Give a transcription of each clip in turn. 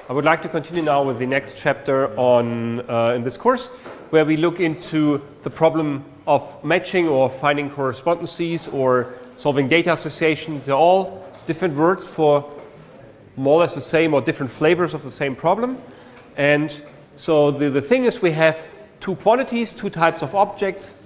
I would like to continue now with the next chapter on in this course, where we look into the problem of matching or finding correspondences or solving data associations. They're all different words for more or less the same or different flavors of the same problem. And so the thing is, we have two quantities, two types of objects,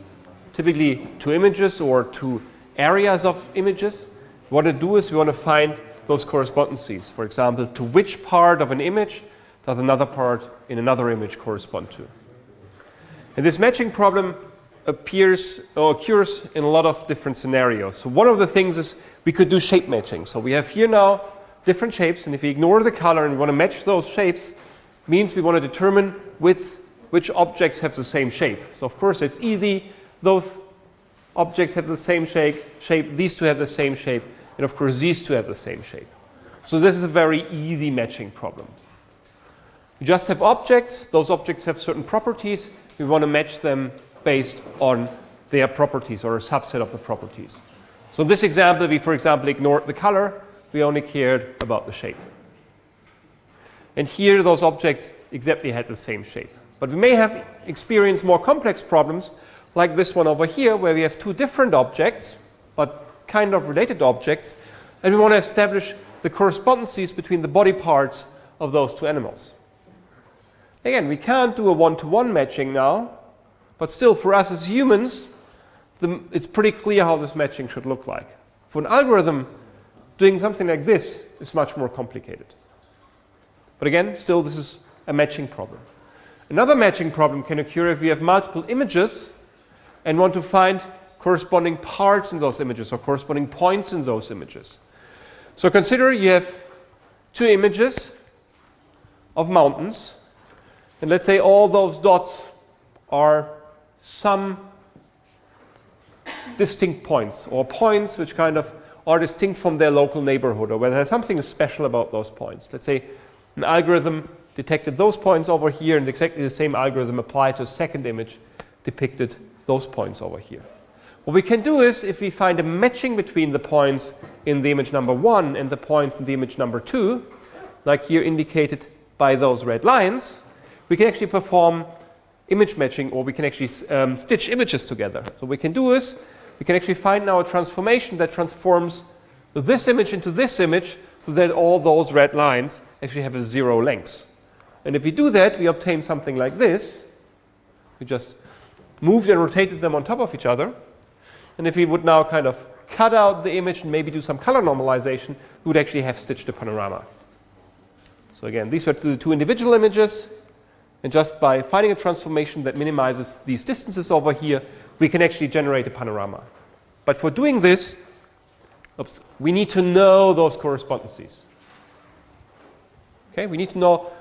typically two images or two areas of images. What we want to do is we want to find those correspondences. For example, to which part of an image does another part in another image correspond to. And this matching problem occurs in a lot of different scenarios. So one of the things is we could do shape matching. So we have here now different shapes, and if we ignore the color and we want to match those shapes, means we want to determine which objects have the same shape. So of course it's easy. Those objects have the same shape, these two have the same shape, and of course these two have the same shape. So this is a very easy matching problem. We just have objects. Those objects have certain properties. We want to match them based on their properties or a subset of the properties. So in this example, we, for example, ignored the color. We only cared about the shape. And here those objects exactly had the same shape. But we may have experienced more complex problems like this one over here, where we have two different objects, but kind of related objects, and we want to establish the correspondences between the body parts of those two animals. Again, we can't do a one-to-one matching now, but still for us as humans, it's pretty clear how this matching should look like. For an algorithm, doing something like this is much more complicated. But again, still this is a matching problem. Another matching problem can occur if we have multiple images and want to find corresponding parts in those images or corresponding points in those images. So consider you have two images of mountains, and let's say all those dots are some distinct points, or points which kind of are distinct from their local neighborhood, or where there's something special about those points. Let's say an algorithm detected those points over here, and exactly the same algorithm applied to a second image depicted those points over here. What we can do is, if we find a matching between the points in the image number 1 and the points in the image number 2, like here indicated by those red lines, we can actually perform image matching, or we can actually stitch images together. So what we can do is, we can actually find now a transformation that transforms this image into this image, so that all those red lines actually have a 0 length. And if we do that, we obtain something like this. We just moved and rotated them on top of each other. And if we would now kind of cut out the image and maybe do some color normalization, we would actually have stitched a panorama. So again, these were the two individual images. And just by finding a transformation that minimizes these distances over here, we can actually generate a panorama. But for doing this, we need to know those correspondences. Okay, we need to know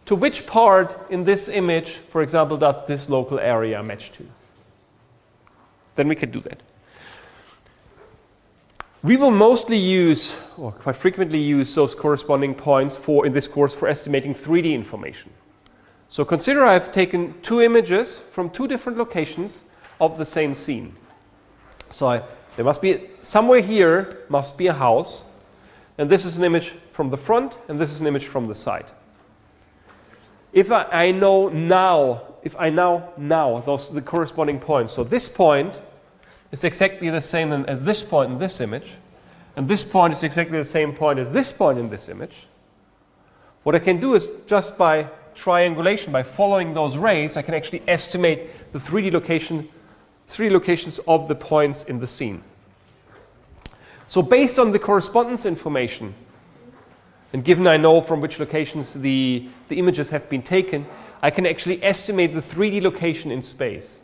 to which part in this image, for example, does this local area match to. Then we can do that. We will mostly use, or quite frequently use, those corresponding points in this course for estimating 3D information. So consider I've taken two images from two different locations of the same scene. So there must be, somewhere here must be a house, and this is an image from the front, and this is an image from the side. If I know now the corresponding points, so this point is exactly the same as this point in this image, and this point is exactly the same point as this point in this image, what I can do is, just by triangulation, by following those rays, I can actually estimate the 3D locations of the points in the scene. So based on the correspondence information, and given I know from which locations the images have been taken, I can actually estimate the 3D location in space.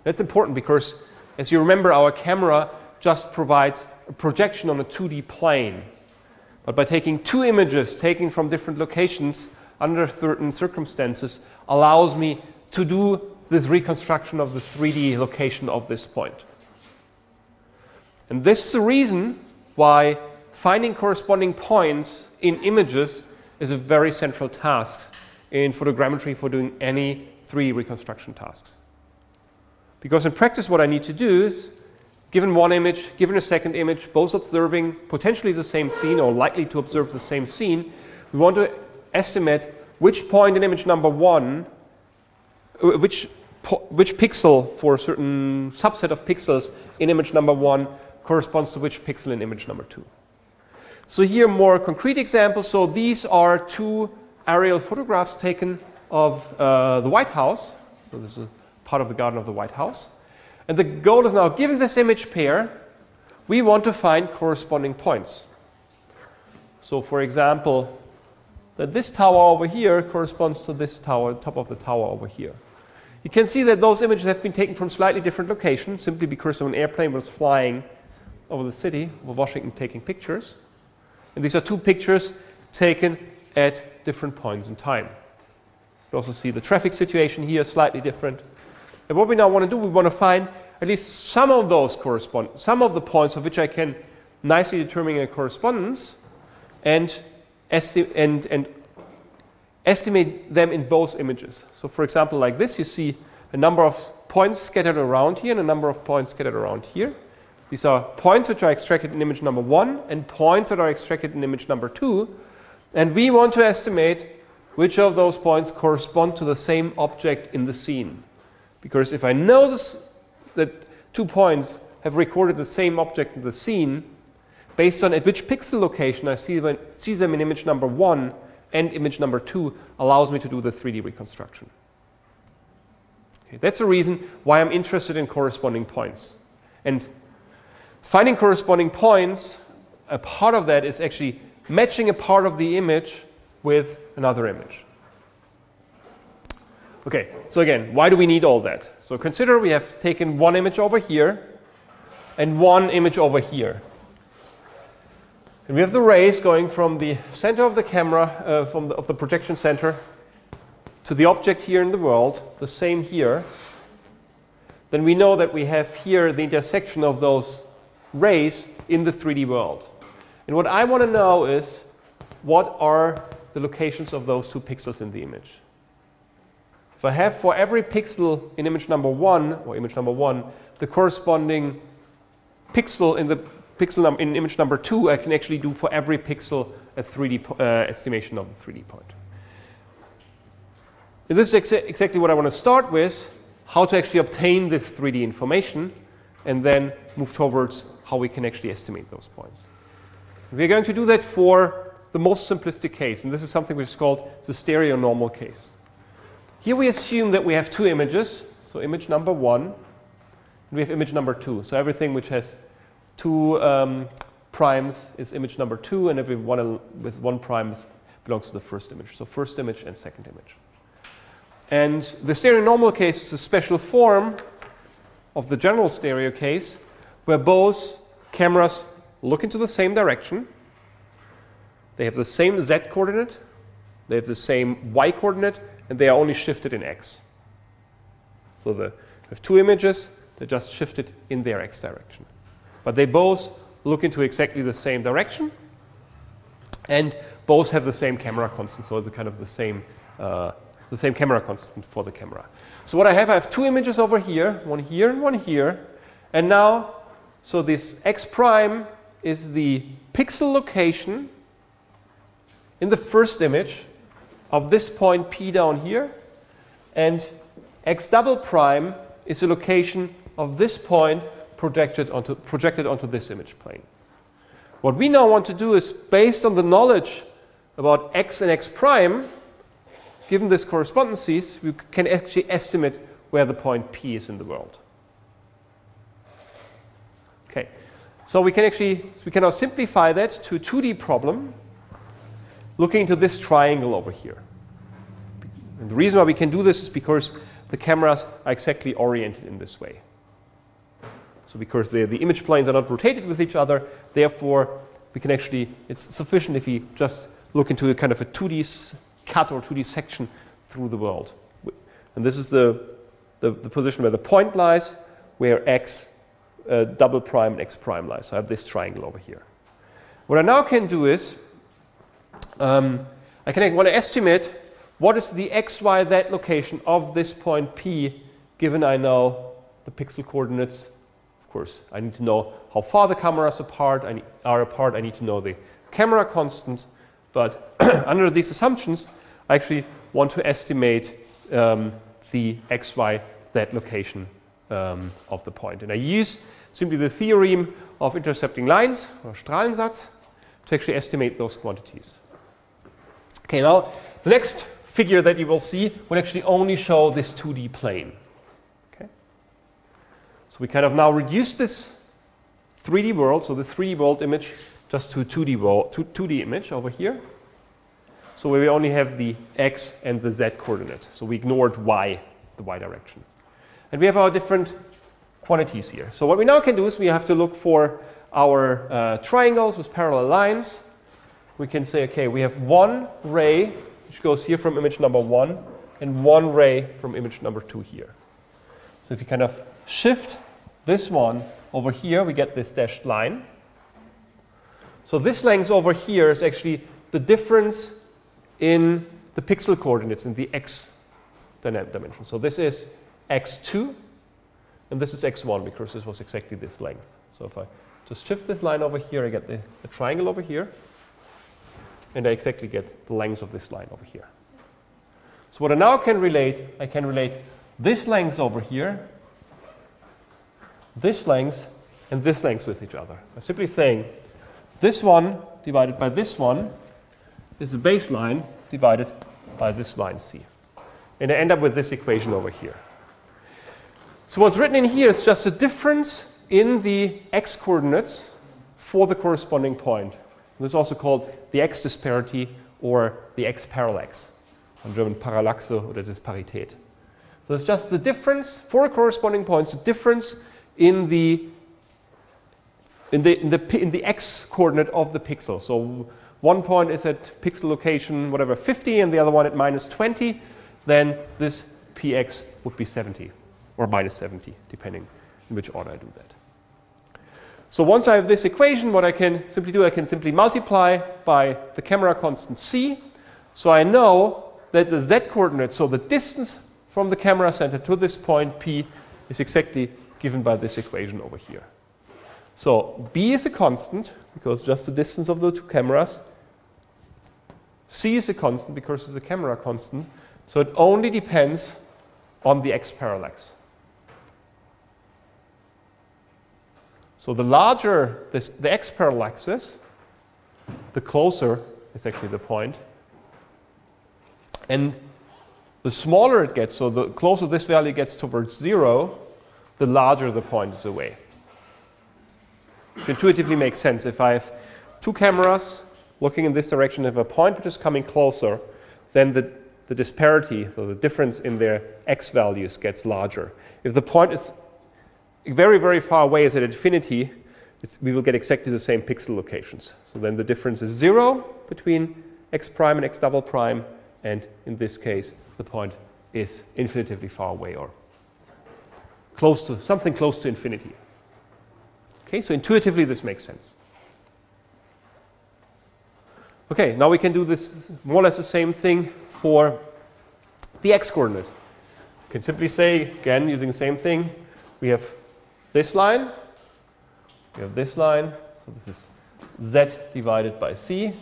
That's important because, as you remember, our camera just provides a projection on a 2D plane. But by taking two images taken from different locations under certain circumstances, allows me to do this reconstruction of the 3D location of this point. And this is the reason why finding corresponding points in images is a very central task in photogrammetry for doing any 3D reconstruction tasks. Because in practice what I need to do is, given one image, given a second image, both observing potentially the same scene or likely to observe the same scene, we want to estimate which point in image number 1, which pixel for a certain subset of pixels in image number 1 corresponds to which pixel in image number 2. So here more concrete examples. So these are 2 aerial photographs taken of the White House. So this is part of the garden of the White House. And the goal is now, given this image pair, we want to find corresponding points. So for example, that this tower over here corresponds to this tower, top of the tower over here. You can see that those images have been taken from slightly different locations, simply because an airplane was flying over the city of Washington taking pictures. And these are 2 pictures taken at different points in time. You also see the traffic situation here slightly different. And what we now want to do, we want to find at least some of those some of the points of which I can nicely determine a correspondence and estimate them in both images. So for example, like this, you see a number of points scattered around here and a number of points scattered around here. These are points which are extracted in image number 1 and points that are extracted in image number 2. And we want to estimate which of those points correspond to the same object in the scene. Because if I know that 2 points have recorded the same object in the scene, based on at which pixel location I see them in image number 1 and image number 2 allows me to do the 3D reconstruction. Okay, that's a reason why I'm interested in corresponding points. And finding corresponding points, a part of that is actually matching a part of the image with another image. Okay, so again, why do we need all that? So consider we have taken 1 image over here and 1 image over here. And we have the rays going from the center of the camera, of the projection center, to the object here in the world, the same here. Then we know that we have here the intersection of those rays in the 3D world. And what I want to know is, what are the locations of those 2 pixels in the image? If I have for every pixel in image number 1, the corresponding pixel in image number 2, I can actually do for every pixel a 3D estimation of the 3D point. And this is exactly what I want to start with, how to actually obtain this 3D information, and then move towards how we can actually estimate those points. We're going to do that for the most simplistic case, and this is something which is called the stereo normal case. Here we assume that we have 2 images, so image number 1, and we have image number 2. So everything which has 2 primes is image number 2, and every one with 1 prime belongs to the first image. So first image and second image. And the stereo normal case is a special form of the general stereo case, where both cameras look into the same direction. They have the same Z coordinate, they have the same Y coordinate, and they are only shifted in X. So we have 2 images, they're just shifted in their X direction. But they both look into exactly the same direction, and both have the same camera constant, so it's kind of the same camera constant for the camera. So what I have 2 images over here, one here and one here, and now, so this X prime is the pixel location in the first image of this point P down here, and X double prime is the location of this point projected onto this image plane. What we now want to do is, based on the knowledge about X and X prime, given these correspondences, we can actually estimate where the point P is in the world. Okay, so we can now simplify that to a 2D problem, looking into this triangle over here. And the reason why we can do this is because the cameras are exactly oriented in this way. So because the image planes are not rotated with each other, therefore we can actually, it's sufficient if we just look into a kind of a 2D cut or 2D section through the world. And this is the position where the point lies, where X double prime and X prime lies. So I have this triangle over here. What I now can do is, I want to estimate what is the X, Y, Z location of this point P, given I know the pixel coordinates. Of course, I need to know how far the cameras are apart. I need to know the camera constant. But under these assumptions, I actually want to estimate the x, y, z location of the point. And I use simply the theorem of intercepting lines, or Strahlensatz, to actually estimate those quantities. Okay, now the next figure that you will see will actually only show this 2D plane. Okay? So we kind of now reduce this 3D world, so the 3D world image, just to a 2D world, 2D image over here. So where we only have the x and the z coordinate. So we ignored y, the y direction. And we have our different quantities here. So what we now can do is we have to look for our triangles with parallel lines. We can say, okay, we have one ray which goes here from image number 1 and one ray from image number 2 here. So if you kind of shift this one over here, we get this dashed line. So this length over here is actually the difference in the pixel coordinates in the x dimension. So this is x2 and this is x1 because this was exactly this length. So if I just shift this line over here, I get the triangle over here and I exactly get the length of this line over here. So what I now can relate, I can relate this length over here, this length and this length with each other. I'm simply saying this one divided by this one is the baseline divided by this line c. And I end up with this equation over here. So what's written in here is just a difference in the x coordinates for the corresponding point. This is also called the X-Disparity or the X-Parallax. In German Parallaxe oder Disparität. So it's just the difference for corresponding points, the difference in the x coordinate of the pixel. So one point is at pixel location whatever 50 and the other one at minus 20, then this px would be 70 or minus 70 depending in which order I do that. So once I have this equation, what I can simply do, I can simply multiply by the camera constant c. So I know that the z coordinate, so the distance from the camera center to this point p, is exactly given by this equation over here. So b is a constant because just the distance of the two cameras. C is a constant because it's a camera constant. So it only depends on the X-Parallax. So the larger the X-Parallax is, the closer is actually the point. And the smaller it gets, so the closer this value gets towards 0, the larger the point is away. Which intuitively makes sense. If I have two cameras looking in this direction, if a point which is coming closer, then the disparity, so the difference in their x values gets larger. If the point is very, very far away, is at infinity, we will get exactly the same pixel locations. So then the difference is 0 between x prime and x double prime, and in this case, the point is infinitively far away or close to something close to infinity. Okay, so intuitively this makes sense. Okay, now we can do this more or less the same thing for the x coordinate. You can simply say, again, using the same thing, we have this line, we have this line, so this is z divided by c,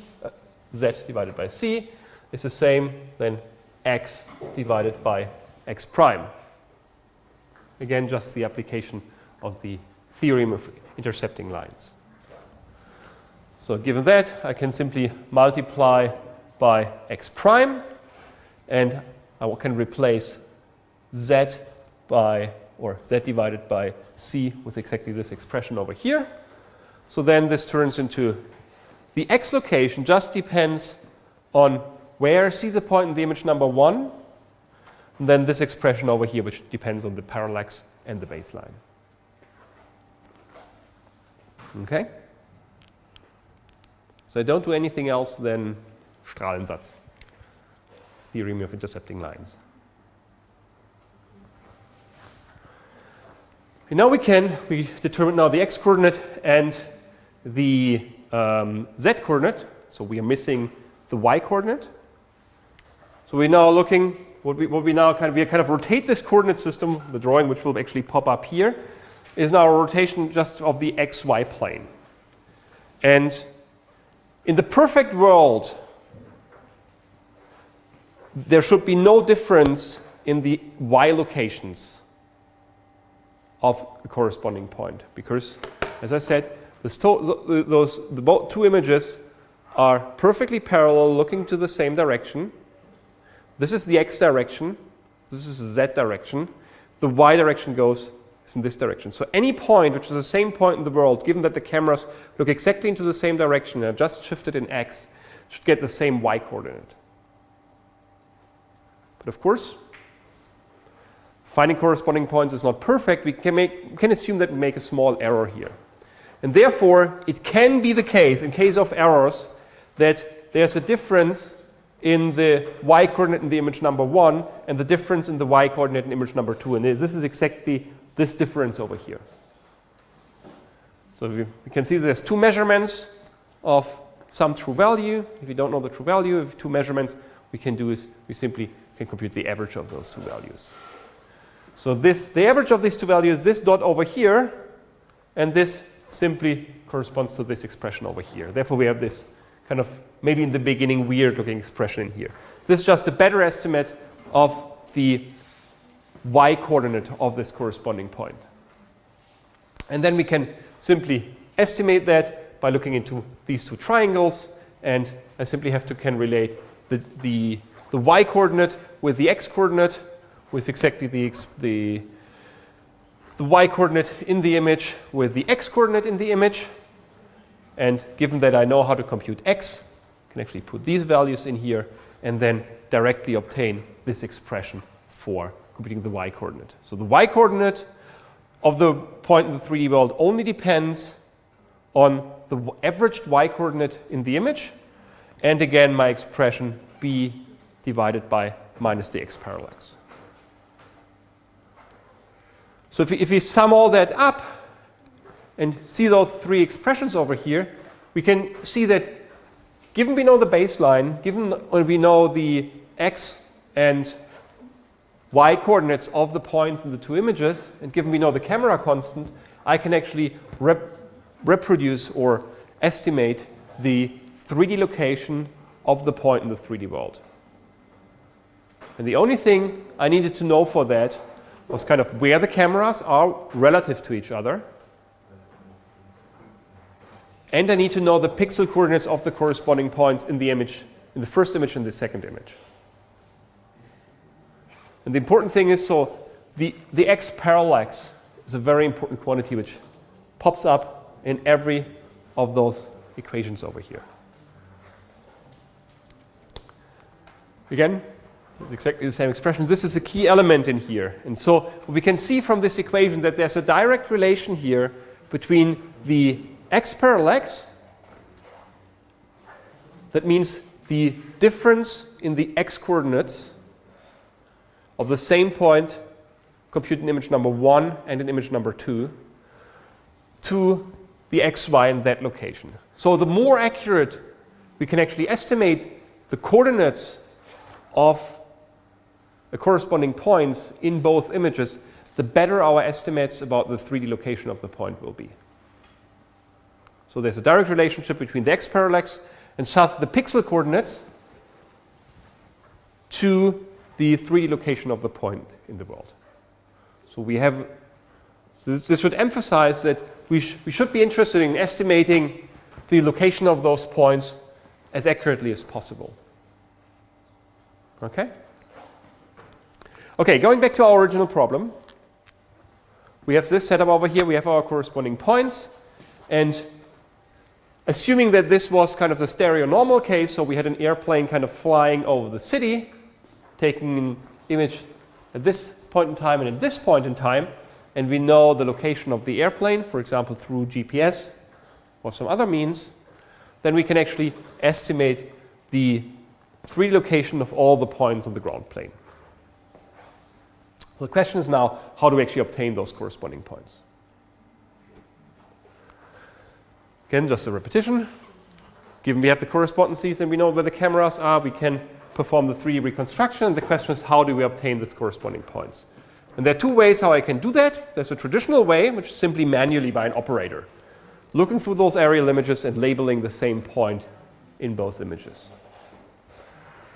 z divided by c is the same then x divided by x prime. Again, just the application of the theorem of intercepting lines. So given that, I can simply multiply by x prime, and I can replace z by, or z divided by c with exactly this expression over here. So then this turns into the x location just depends on where see the point in the image number 1, and then this expression over here, which depends on the parallax and the baseline. Okay? So I don't do anything else than Strahlensatz, theorem of intercepting lines. And now we determine now the x-coordinate and the z-coordinate. So we are missing the y-coordinate. So we're now looking, we kind of rotate this coordinate system, the drawing which will actually pop up here, is now a rotation just of the xy plane. And in the perfect world, there should be no difference in the y locations of a corresponding point, because, as I said, the both two images are perfectly parallel, looking to the same direction. This is the x direction. This is the z direction. The y direction goes in this direction. So any point which is the same point in the world, given that the cameras look exactly into the same direction and are just shifted in x, should get the same y coordinate. But of course, finding corresponding points is not perfect. We can assume that we make a small error here. And therefore, it can be the case, in case of errors, that there's a difference in the y coordinate in the image number 1 and the difference in the y coordinate in image number 2. And this is exactly this difference over here. So we can see there's two measurements of some true value. If you don't know the true value of two measurements, we can do is we simply can compute the average of those two values. So the average of these two values, this dot over here, and this simply corresponds to this expression over here. Therefore, we have this kind of, maybe in the beginning, weird-looking expression in here. This is just a better estimate of the y coordinate of this corresponding point. And then we can simply estimate that by looking into these two triangles, and I simply can relate the y coordinate with the x coordinate, with exactly the y coordinate in the image with the x coordinate in the image. And given that I know how to compute x, I can actually put these values in here and then directly obtain this expression for computing the y coordinate. So the y coordinate of the point in the 3D world only depends on the averaged y coordinate in the image, and again my expression b divided by minus the x-parallax. So if we sum all that up and see those three expressions over here, we can see that given we know the baseline, given we know the x and y coordinates of the points in the two images, and given we know the camera constant, I can actually reproduce or estimate the 3D location of the point in the 3D world. And the only thing I needed to know for that was kind of where the cameras are relative to each other. And I need to know the pixel coordinates of the corresponding points in the image, in the first image and the second image. And the important thing is, so the X-Parallax is a very important quantity which pops up in every of those equations over here. Again, it's exactly the same expression. This is a key element in here. And so we can see from this equation that there's a direct relation here between the X-Parallax, that means the difference in the x coordinates of the same point computed in image number 1 and in image number 2 to the x, y, and z location. So the more accurate we can actually estimate the coordinates of the corresponding points in both images, the better our estimates about the 3D location of the point will be. So there's a direct relationship between the X-Parallax and thus the pixel coordinates to the 3D location of the point in the world. So we have, this should emphasize that we should be interested in estimating the location of those points as accurately as possible. Okay? Okay, going back to our original problem. We have this setup over here. We have our corresponding points. And assuming that this was kind of the stereo normal case, so we had an airplane kind of flying over the city, taking an image at this point in time and at this point in time, and we know the location of the airplane, for example, through GPS or some other means, then we can actually estimate the 3D location of all the points on the ground plane. The question is now, how do we actually obtain those corresponding points? Again, just a repetition. Given we have the correspondencies and we know where the cameras are, we can perform the 3D reconstruction. And the question is, how do we obtain these corresponding points? And there are two ways how I can do that. There's a traditional way, which is simply manually by an operator, looking through those aerial images and labeling the same point in both images.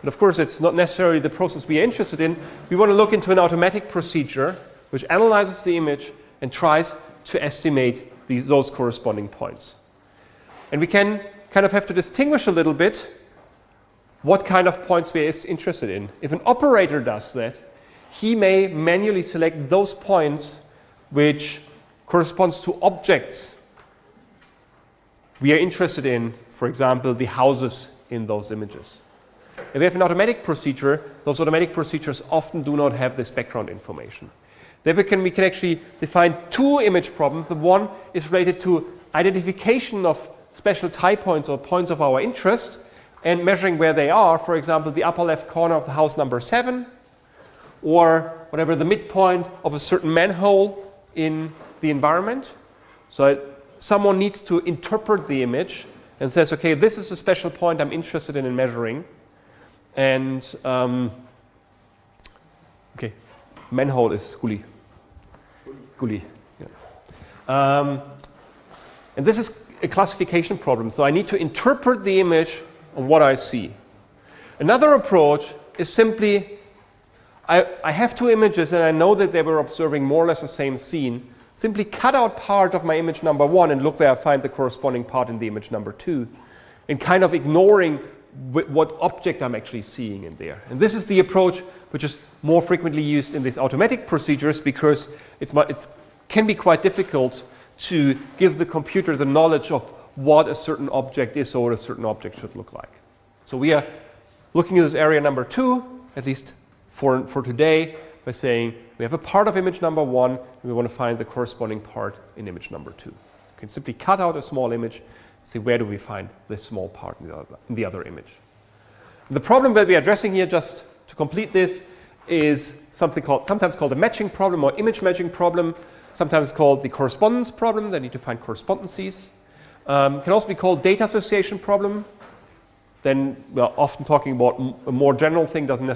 But of course, it's not necessarily the process we are interested in. We want to look into an automatic procedure which analyzes the image and tries to estimate those corresponding points. And we can kind of have to distinguish a little bit what kind of points we are interested in. If an operator does that, he may manually select those points which corresponds to objects we are interested in, for example, the houses in those images. If we have an automatic procedure, those automatic procedures often do not have this background information. Then we can actually define two image problems. The one is related to identification of special type points or points of our interest and measuring where they are, for example, the upper left corner of the house number 7, or whatever the midpoint of a certain manhole in the environment. So someone needs to interpret the image and says, okay, this is a special point I'm interested in measuring. And, okay, manhole is gully. Yeah. And this is a classification problem. So I need to interpret the image on what I see. Another approach is simply, I have two images and I know that they were observing more or less the same scene. Simply cut out part of my image number 1 and look where I find the corresponding part in the image number 2, and kind of ignoring what object I'm actually seeing in there. And this is the approach which is more frequently used in these automatic procedures because it can be quite difficult to give the computer the knowledge of what a certain object is or what a certain object should look like. So we are looking at this area number 2, at least for today, by saying we have a part of image number 1 and we want to find the corresponding part in image number 2. You can simply cut out a small image and see where do we find this small part in the other image. The problem that we are addressing here, just to complete this, is sometimes called a matching problem or image matching problem, sometimes called the correspondence problem. They need to find correspondences. Can also be called data association problem. Then we're often talking about a more general thing, doesn't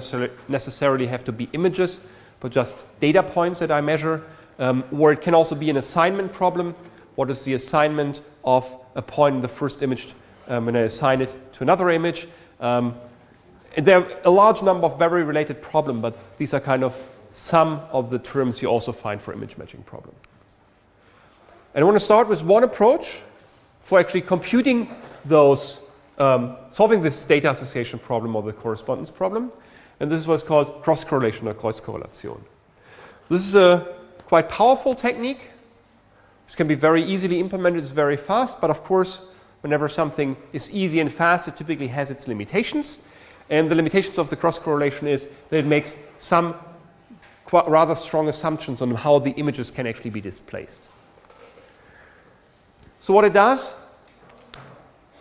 necessarily have to be images, but just data points that I measure. Or it can also be an assignment problem. What is the assignment of a point in the first image when I assign it to another image? And there are a large number of very related problems, but these are kind of some of the terms you also find for image matching problem. And I want to start with one approach for actually computing those, solving this data association problem or the correspondence problem. And this is what's called cross-correlation or Kreuzkorrelation. This is a quite powerful technique. This can be very easily implemented, it's very fast, but of course, whenever something is easy and fast, it typically has its limitations. And the limitations of the cross-correlation is that it makes some rather strong assumptions on how the images can actually be displaced. So what it does,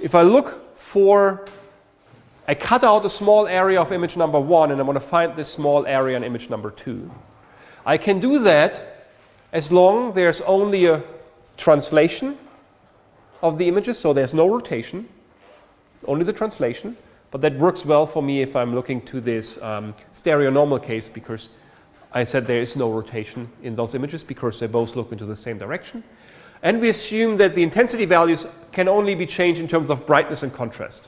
if I look for, I cut out a small area of image number 1 and I want to find this small area in image number 2. I can do that as long there's only a translation of the images, so there's no rotation, only the translation. But that works well for me if I'm looking to this stereo normal case, because I said there is no rotation in those images because they both look into the same direction. And we assume that the intensity values can only be changed in terms of brightness and contrast.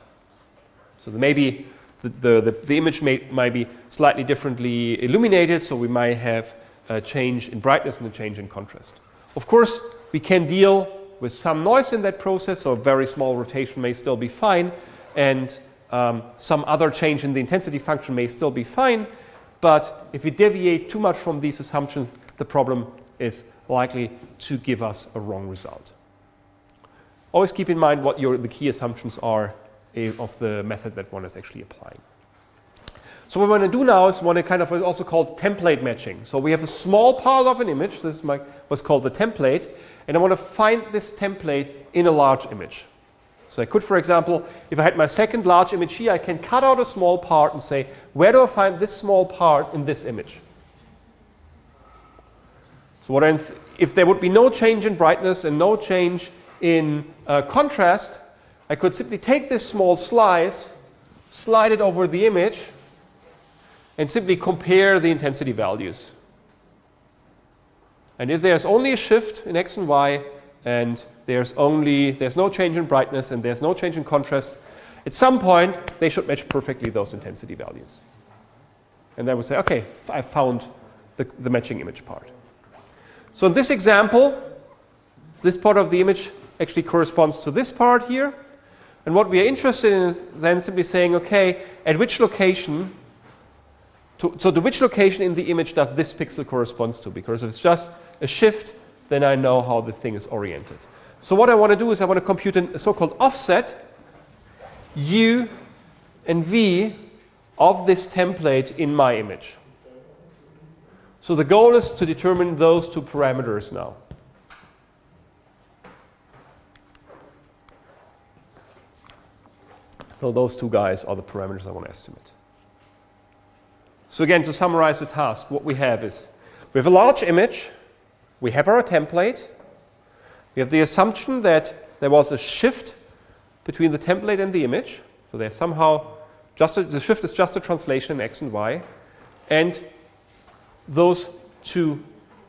So maybe the image might be slightly differently illuminated, so we might have a change in brightness and a change in contrast. Of course, we can deal with some noise in that process, so a very small rotation may still be fine, and some other change in the intensity function may still be fine, but if we deviate too much from these assumptions, the problem is likely to give us a wrong result. Always keep in mind what the key assumptions are of the method that one is actually applying. So what we want to do now is what's also called template matching. So we have a small part of an image, this is what's called the template, and I want to find this template in a large image. So I could, for example, if I had my second large image here, I can cut out a small part and say, where do I find this small part in this image? So if there would be no change in brightness and no change in contrast, I could simply take this small slice, slide it over the image, and simply compare the intensity values. And if there's only a shift in X and Y, and there's no change in brightness and there's no change in contrast, At some point, they should match perfectly those intensity values. And then we say, okay, I found the matching image part. So in this example, this part of the image actually corresponds to this part here. And what we are interested in is then simply saying, okay, at which location, to which location in the image does this pixel corresponds to? Because if it's just a shift, then I know how the thing is oriented. So what I want to do is I want to compute a so-called offset U and V of this template in my image. So the goal is to determine those two parameters now. So those two guys are the parameters I want to estimate. So again, to summarize the task, what we have is we have a large image, we have our template, we have the assumption that there was a shift between the template and the image. So there's somehow the shift is just a translation in X and Y. And those two,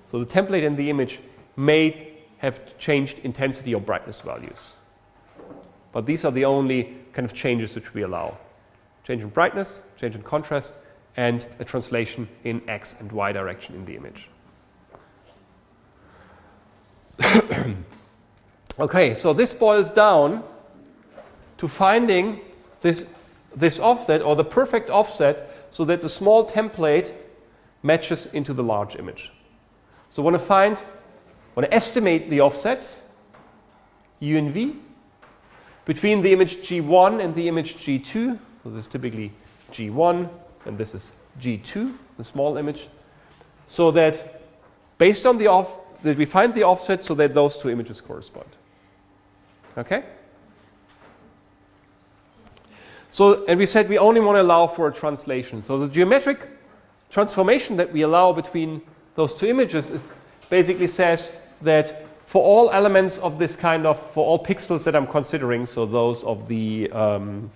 so the template and the image, may have changed intensity or brightness values. But these are the only kind of changes which we allow. Change in brightness, change in contrast, and a translation in X and Y direction in the image. Okay, so this boils down to finding this offset, or the perfect offset, so that the small template matches into the large image. So I want to estimate the offsets, U and V, between the image G1 and the image G2. So this is typically G1, and this is G2, the small image. So that based on that we find the offset so that those two images correspond. Okay? So, and we said we only want to allow for a translation. So the geometric transformation that we allow between those two images basically says that for all elements of this kind of, for all pixels that I'm considering, so those of the of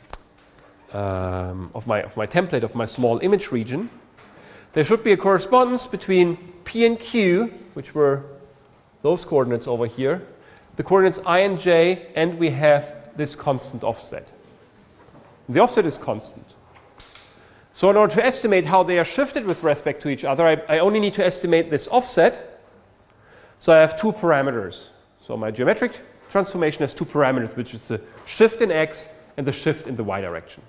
my template, of my small image region, there should be a correspondence between P and Q, which were those coordinates over here, the coordinates I and J, and we have this constant offset. The offset is constant. So in order to estimate how they are shifted with respect to each other, I only need to estimate this offset. So I have two parameters. So my geometric transformation has two parameters, which is the shift in X and the shift in the Y direction.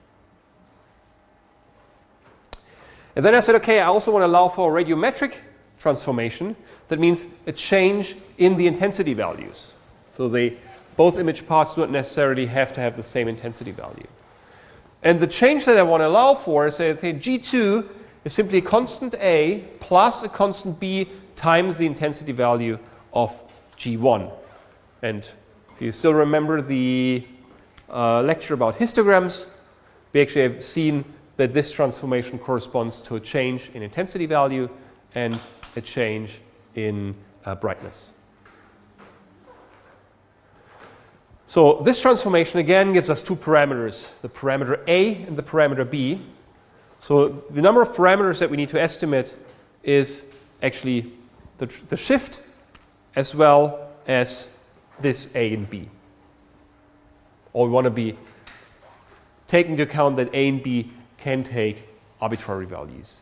And then I said, okay, I also want to allow for a radiometric transformation. That means a change in the intensity values. So both image parts do not necessarily have to have the same intensity value. And the change that I want to allow for is, say, G2 is simply a constant A plus a constant B times the intensity value of G1. And if you still remember the lecture about histograms, we actually have seen that this transformation corresponds to a change in intensity value and a change in brightness. So this transformation again gives us two parameters, the parameter A and the parameter B. So the number of parameters that we need to estimate is actually the shift as well as this A and B. Or we want to be taking into account that A and B can take arbitrary values.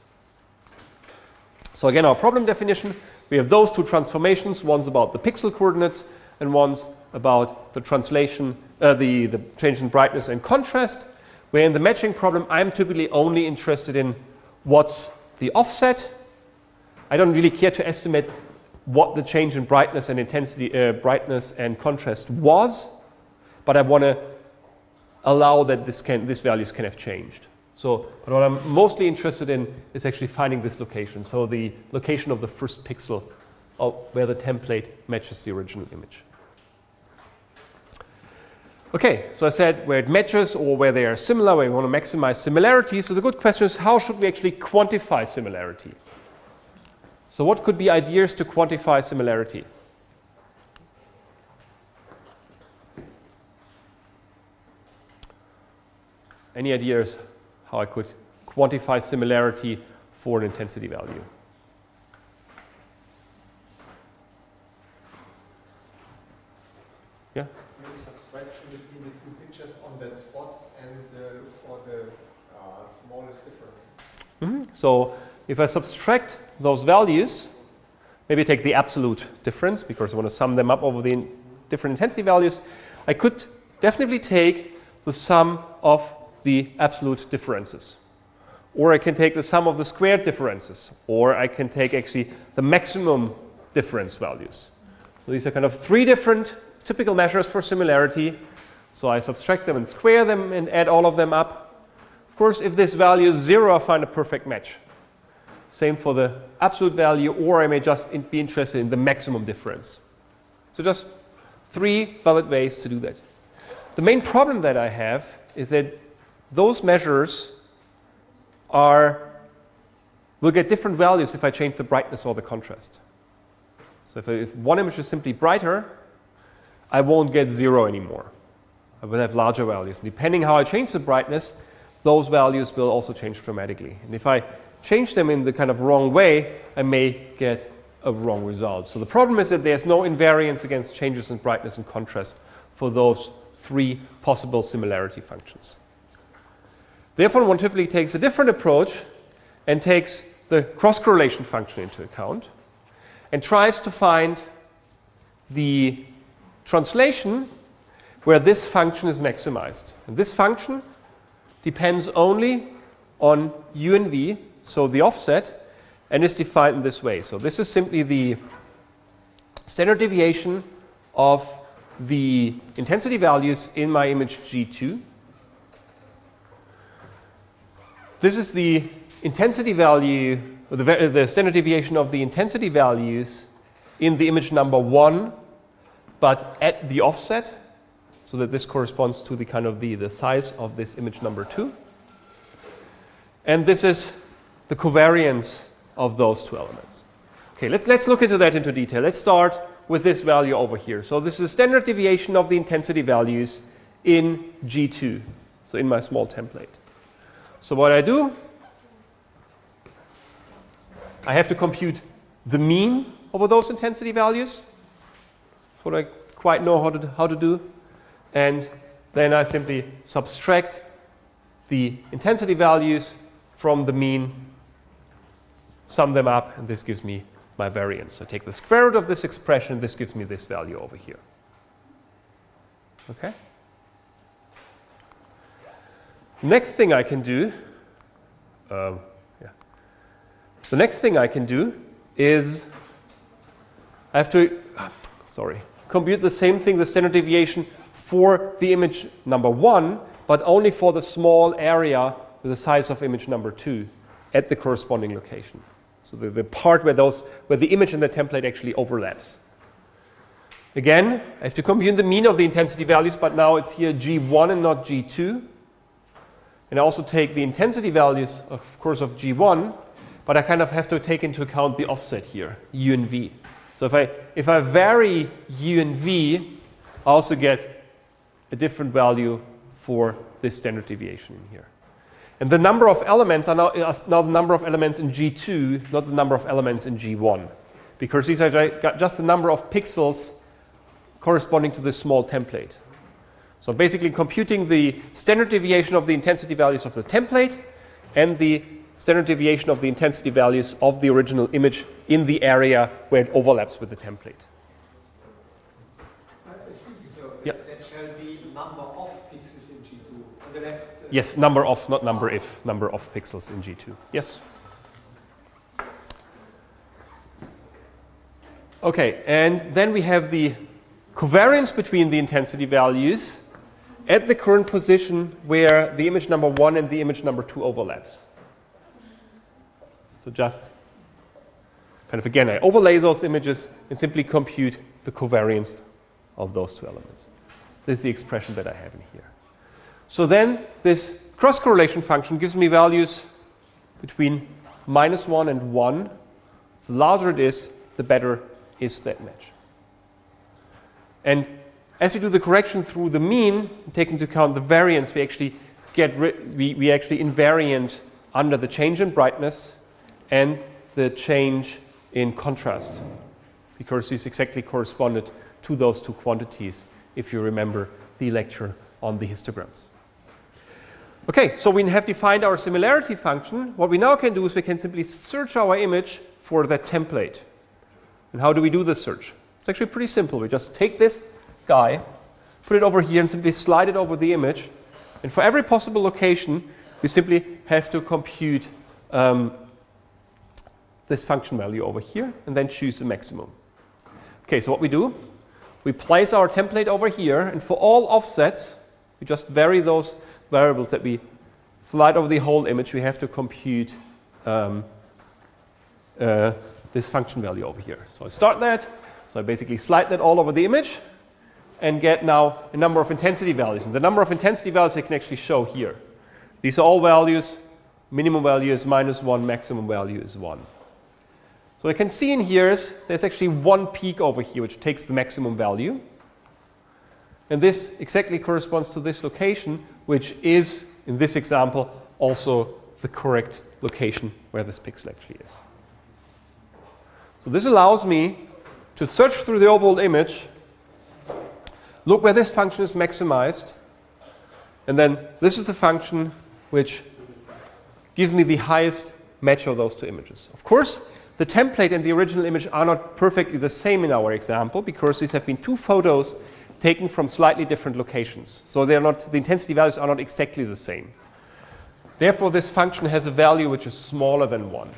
So again, our problem definition, we have those two transformations. One's about the pixel coordinates and one's about the translation, the change in brightness and contrast. Where in the matching problem, I'm typically only interested in what's the offset. I don't really care to estimate what the change in brightness and intensity, brightness and contrast was, but I want to allow that these values can have changed. So what I'm mostly interested in is actually finding this location. So the location of the first pixel of where the template matches the original image. Okay, so I said where it matches or where they are similar, where we want to maximize similarity. So the good question is, how should we actually quantify similarity? So what could be ideas to quantify similarity? Any ideas how I could quantify similarity for an intensity value? Yeah? Maybe subtraction between the two pictures on that spot and So if I subtract those values, maybe take the absolute difference because I want to sum them up over the different intensity values, I could definitely take the sum of the absolute differences. Or I can take the sum of the squared differences. Or I can take actually the maximum difference values. So these are kind of three different typical measures for similarity. So I subtract them and square them and add all of them up. Of course, if this value is 0, I find a perfect match. Same for the absolute value, or I may just be interested in the maximum difference. So just three valid ways to do that. The main problem that I have is that those measures will get different values if I change the brightness or the contrast. So if one image is simply brighter, I won't get 0 anymore. I will have larger values. And depending how I change the brightness, those values will also change dramatically. And if I change them in the kind of wrong way, I may get a wrong result. So the problem is that there's no invariance against changes in brightness and contrast for those three possible similarity functions. Therefore, one typically takes a different approach and takes the cross-correlation function into account and tries to find the translation where this function is maximized. And this function depends only on u and v, so the offset, and is defined in this way. So this is simply the standard deviation of the intensity values in my image G2. This is the intensity value, or the standard deviation of the intensity values in the image number 1, but at the offset, so that this corresponds to the kind of the size of this image number 2. And this is the covariance of those two elements. Okay, let's look into that into detail. Let's start with this value over here. So this is the standard deviation of the intensity values in G2, so in my small template. So what I do, I have to compute the mean over those intensity values. That's what I quite know how to do. And then I simply subtract the intensity values from the mean, sum them up, and this gives me my variance. So I take the square root of this expression, this gives me this value over here. Okay? Next thing I can do, the next thing I can do is I have to, compute the same thing, the standard deviation for the image number 1, but only for the small area with the size of image number 2 at the corresponding location. So the part where the image and the template actually overlaps. Again, I have to compute the mean of the intensity values, but now it's here G1 and not G2. And I also take the intensity values, of course, of G1, but I kind of have to take into account the offset here, U and V. So if I vary U and V, I also get a different value for this standard deviation in here. And the number of elements are now the number of elements in G2, not the number of elements in G1, because these are just the number of pixels corresponding to this small template. So basically computing the standard deviation of the intensity values of the template and the standard deviation of the intensity values of the original image in the area where it overlaps with the template. Yeah. That shall be number of pixels in G2. On the left. Yes, number of, not number if, number of pixels in G2. Yes. Okay, and then we have the covariance between the intensity values at the current position where the image number 1 and the image number 2 overlaps. So just kind of again, I overlay those images and simply compute the covariance of those two elements. This is the expression that I have in here. So then this cross-correlation function gives me values between -1 and 1. The larger it is, the better is that match. And as we do the correction through the mean, take into account the variance, we actually we actually invariant under the change in brightness and the change in contrast, because these exactly corresponded to those two quantities, if you remember the lecture on the histograms. Okay, so we have defined our similarity function. What we now can do is we can simply search our image for that template. And how do we do this search? It's actually pretty simple. We just take this guy, put it over here, and simply slide it over the image. And for every possible location, we simply have to compute this function value over here, and then choose the maximum. Okay, so what we do, we place our template over here, and for all offsets, we just vary those variables that we slide over the whole image. We have to compute this function value over here. So I start that. So I basically slide that all over the image and get now a number of intensity values. And the number of intensity values I can actually show here. These are all values. Minimum value is -1, maximum value is 1. So what I can see in here is there's actually one peak over here which takes the maximum value. And this exactly corresponds to this location, which is, in this example, also the correct location where this pixel actually is. So this allows me to search through the overall image, look where this function is maximized, and then this is the function which gives me the highest match of those two images. Of course, the template and the original image are not perfectly the same in our example because these have been two photos taken from slightly different locations. So they are not, the intensity values are not exactly the same. Therefore, this function has a value which is smaller than 1.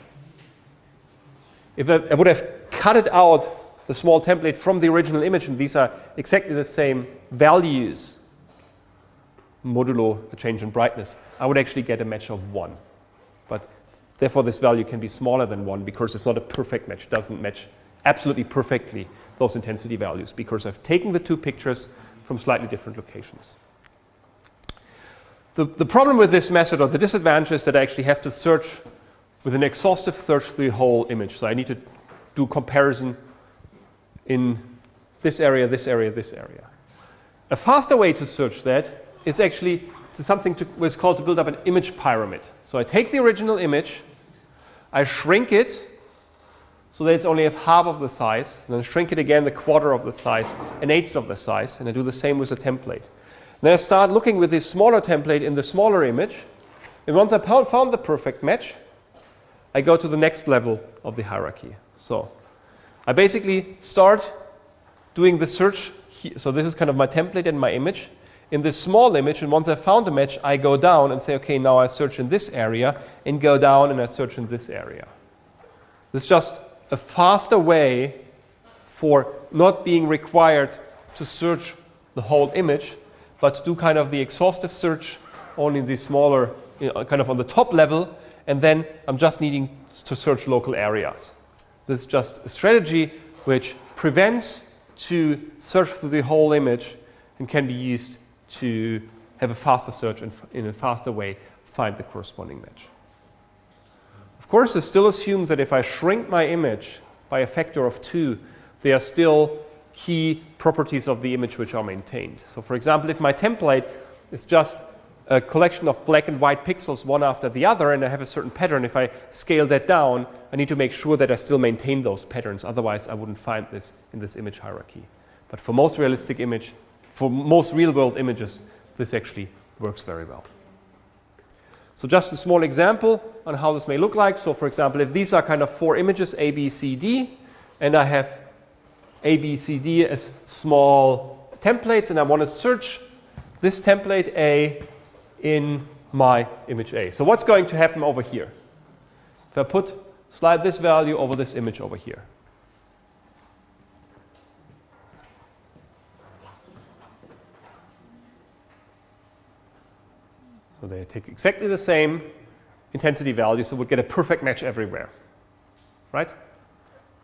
If I would have cut it out, the small template from the original image, and these are exactly the same values, modulo a change in brightness, I would actually get a match of 1. But therefore, this value can be smaller than 1 because it's not a perfect match. It doesn't match absolutely perfectly those intensity values because I've taken the two pictures from slightly different locations. The problem with this method, or the disadvantage, is that I actually have to search with an exhaustive search through the whole image. So I need to do comparison in this area, this area, this area. A faster way to search that is actually to something what's called to build up an image pyramid. So I take the original image, I shrink it so that it's only half of the size, and then shrink it again, the quarter of the size, an eighth of the size, and I do the same with the template. Then I start looking with this smaller template in the smaller image, and once I found the perfect match, I go to the next level of the hierarchy. So I basically start doing the search here. So this is kind of my template and my image. In this small image, and once I found a match, I go down and say, okay, now I search in this area, and go down and I search in this area. This is just a faster way for not being required to search the whole image, but to do kind of the exhaustive search only in the smaller, kind of on the top level, and then I'm just needing to search local areas. This is just a strategy which prevents to search through the whole image and can be used to have a faster search and in a faster way find the corresponding match. Of course, this still assumes that if I shrink my image by a factor of 2, there are still key properties of the image which are maintained. So for example, if my template is just a collection of black and white pixels one after the other and I have a certain pattern, if I scale that down, I need to make sure that I still maintain those patterns. Otherwise, I wouldn't find this in this image hierarchy. But for most realistic image, for most real-world images, this actually works very well. So just a small example on how this may look like. So for example, if these are kind of 4 images, A, B, C, D, and I have A, B, C, D as small templates, and I want to search this template A in my image A. So what's going to happen over here? If I slide this value over this image over here. So they take exactly the same intensity value, so we'll get a perfect match everywhere, right?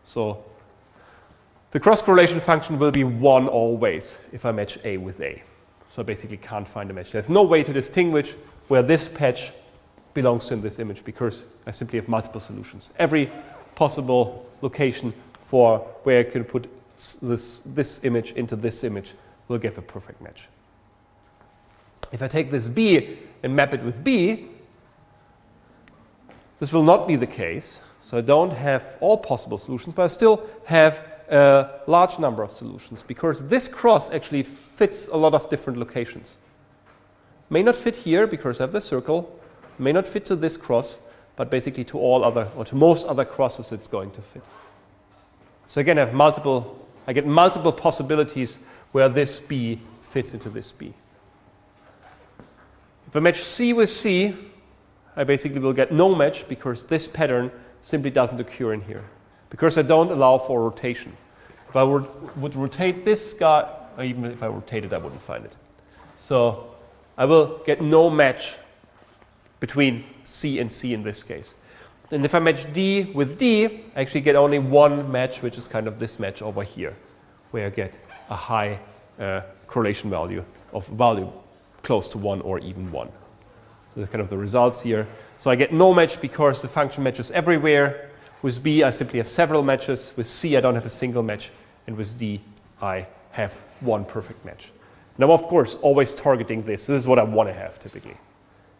So the cross-correlation function will be 1 always if I match A with A. So I basically can't find a match. There's no way to distinguish where this patch belongs to in this image because I simply have multiple solutions. Every possible location for where I could put this image into this image will give a perfect match. If I take this B and map it with B, this will not be the case. So I don't have all possible solutions, but I still have a large number of solutions because this cross actually fits a lot of different locations. may not fit here because I have the circle, may not fit to this cross, but basically to all other, or to most other crosses it's going to fit. So again, I get multiple possibilities where this B fits into this B. If I match C with C, I basically will get no match because this pattern simply doesn't occur in here, because I don't allow for rotation. If I would rotate this guy, or even if I rotate it, I wouldn't find it. So I will get no match between C and C in this case. And if I match D with D, I actually get only one match, which is kind of this match over here, where I get a high correlation value of value close to 1 or even 1. So that's kind of the results here. So I get no match because the function matches everywhere. With B, I simply have several matches. With C, I don't have a single match. And with D, I have one perfect match. Now, of course, always targeting this. This is what I want to have typically.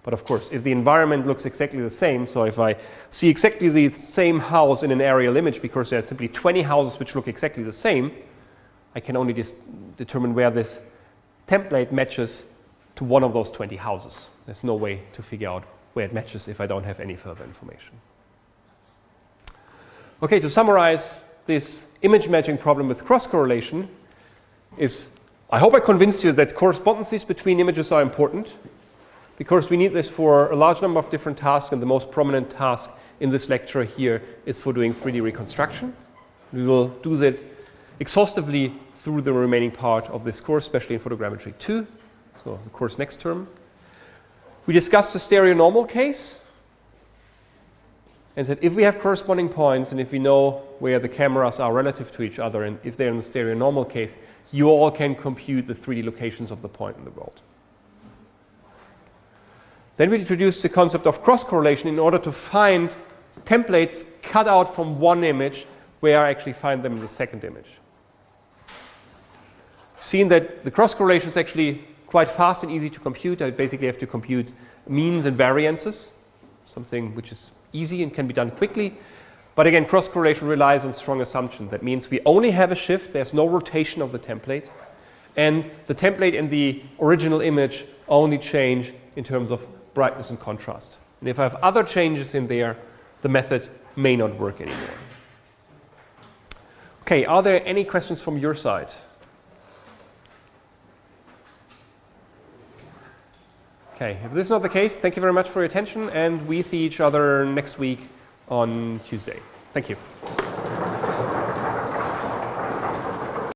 But of course, if the environment looks exactly the same, so if I see exactly the same house in an aerial image because there are simply 20 houses which look exactly the same, I can only determine where this template matches to one of those 20 houses. There's no way to figure out where it matches if I don't have any further information. Okay, to summarize this image matching problem with cross-correlation is, I hope I convinced you that correspondences between images are important, because we need this for a large number of different tasks, and the most prominent task in this lecture here is for doing 3D reconstruction. We will do that exhaustively through the remaining part of this course, especially in Photogrammetry II, so the course next term. We discussed the stereo normal case, and said if we have corresponding points and if we know where the cameras are relative to each other and if they're in the stereo normal case, you all can compute the 3D locations of the point in the world. Then we introduced the concept of cross-correlation in order to find templates cut out from one image where I actually find them in the second image. Seen that the cross-correlation is actually quite fast and easy to compute. I basically have to compute means and variances, something which is easy and can be done quickly. But again, cross-correlation relies on strong assumption. That means we only have a shift, there's no rotation of the template, and the template and the original image only change in terms of brightness and contrast. And if I have other changes in there, the method may not work anymore. Okay, are there any questions from your side? Okay, if this is not the case, thank you very much for your attention, and we see each other next week on Tuesday. Thank you.